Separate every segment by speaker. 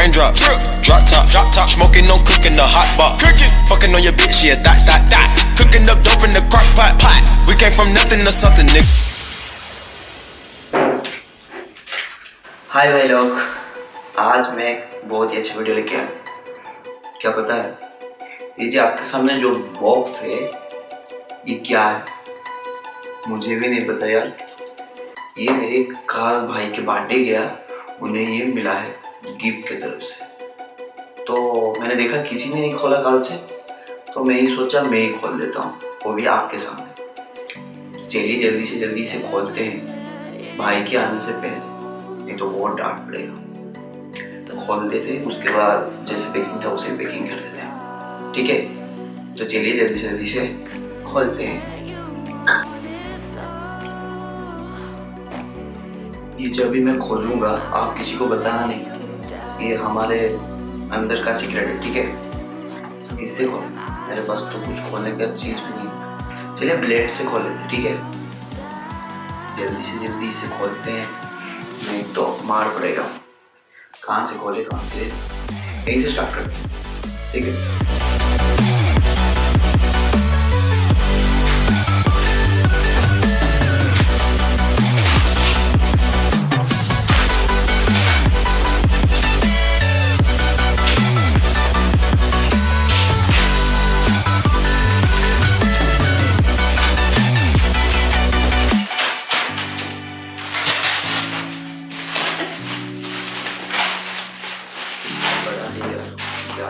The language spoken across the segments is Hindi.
Speaker 1: raindrops. Drop top, smoking on cooking the hot pot. Fucking on your bitch, yeah, that. Cooking up dope in the crock pot. We came from nothing to something, nigga.
Speaker 2: हाय भाई लोग, आज मैं एक बहुत ही अच्छी वीडियो लेके आया। क्या पता है ये जो आपके सामने जो बॉक्स है ये क्या है? मुझे भी नहीं पता यार। ये मेरे खास भाई के बर्थडे गया, उन्हें ये मिला है गिफ्ट की तरफ से। तो मैंने देखा किसी ने नहीं खोला कल से, तो मैं ही सोचा मैं ही खोल देता हूँ, वो भी आपके सामने। चलिए जल्दी से खोलते हैं भाई के आने से पहले, नहीं तो बहुत डांट पड़ेगा। खोल देते हैं, उसके बाद जैसे पैकिंग था उसे पैकिंग कर देते हैं, ठीक है? तो चलिए जल्दी से खोलते हैं। ये जब भी मैं खोलूँगा आप किसी को बताना नहीं, ये हमारे अंदर का सीक्रेट है, ठीक है? इससे खोल, मेरे पास तो कुछ खोलने का चीज़ भी नहीं। चलिए ब्लेड से खोल लेते, ठीक है? जल्दी से खोलते हैं, नहीं तो मार पड़ेगा। कहाँ से खोले, कहाँ से? यहीं से स्टार्ट करते हैं, ठीक है?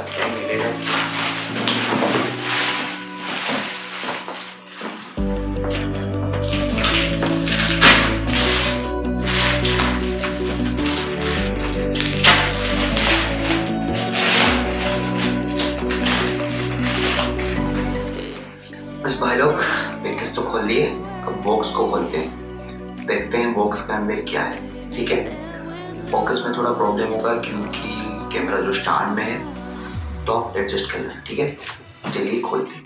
Speaker 2: क्या मिलेगा? बस भाई लोग पैकेज तो खोल लिए, अब बॉक्स को खोलते हैं, देखते हैं बॉक्स के अंदर क्या है, ठीक है? फोकस में थोड़ा प्रॉब्लम होगा क्योंकि कैमरा जो स्टैंड में है, तो आप एडजस्ट कर लें, ठीक है? चलिए खोलते हैं।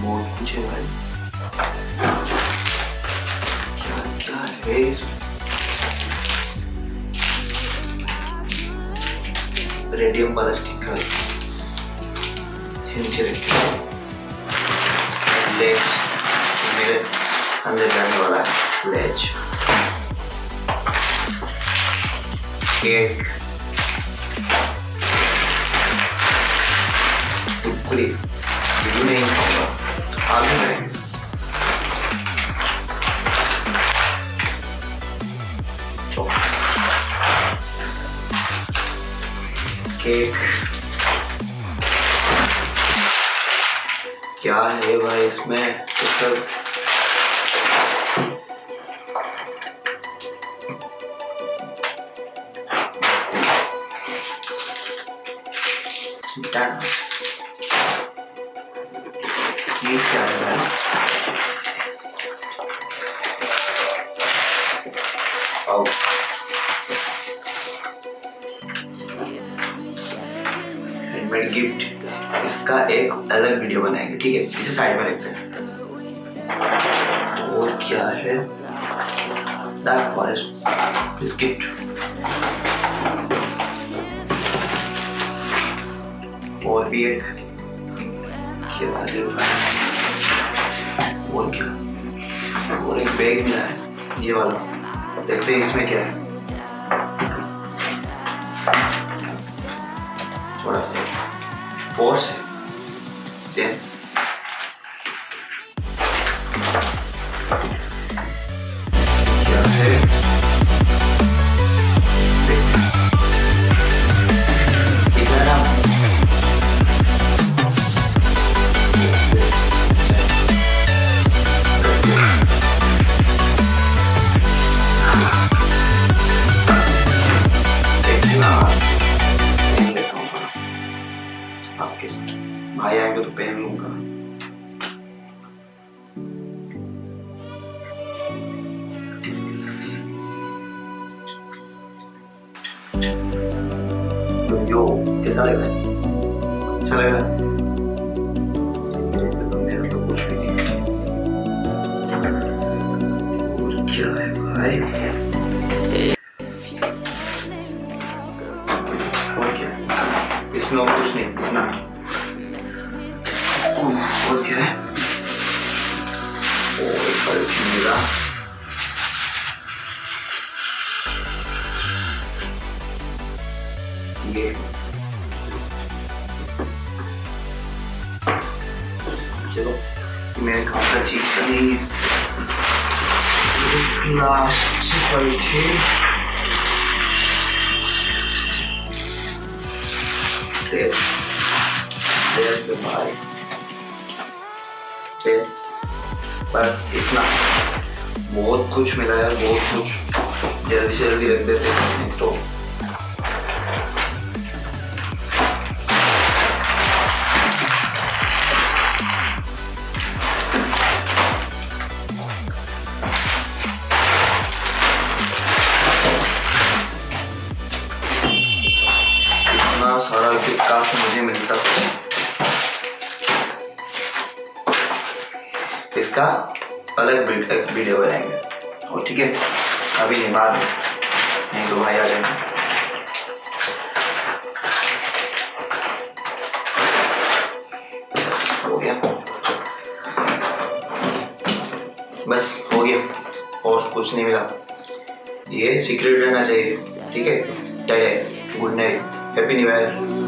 Speaker 2: बहुत कुछ है भाई, क्या है इसमें? रेडियम वाला स्टिकर नीचे रखते हैं। लेज मेरे अंदर जाने वाला है, लेज। केक, टुकड़ी, ये नहीं खाऊंगा, आगे में केक। क्या है भाई इसमें? तो ये क्या है? हैंडमेड गिफ्ट, इसका एक अलग वीडियो बनाएंगे, ठीक है? इसे साइड में रखते हैं। और क्या है? डार्क फॉरेस्ट बिस्किट, और भी एक क्या है? और क्या? और एक बैग मिला है, ये वाला। देखते हैं इसमें क्या है। थोड़ा सा फोर्स है, जेंट्स। क्या है? भाई आएंगे तो पहन लूंगा। यो कैसा लग रहा है? अच्छा लग रहा है? मेरा तो कुछ भी नहीं। क्या है भाई? और क्या? इसमें और कुछ नहीं ना? और क्या है? मिला ये चलो मेरे काम का चीज का नहीं है। प्लास्टिक वाली थी। ड्रेस भाई, ड्रेस बस इतना। बहुत कुछ मिला है, बहुत कुछ। जल्दी से जल्दी रख देते हैं तो इतना सारा गिफ्ट काश मुझे मिलता। इसका अलग वीडियो बनाएंगे और ठीक है, अभी नहीं, बाद में, नहीं तो भाई आ जाएंगे। हो गया, बस हो गया, और कुछ नहीं मिला। ये सीक्रेट रहना चाहिए, ठीक है। Tata, good night, happy new year.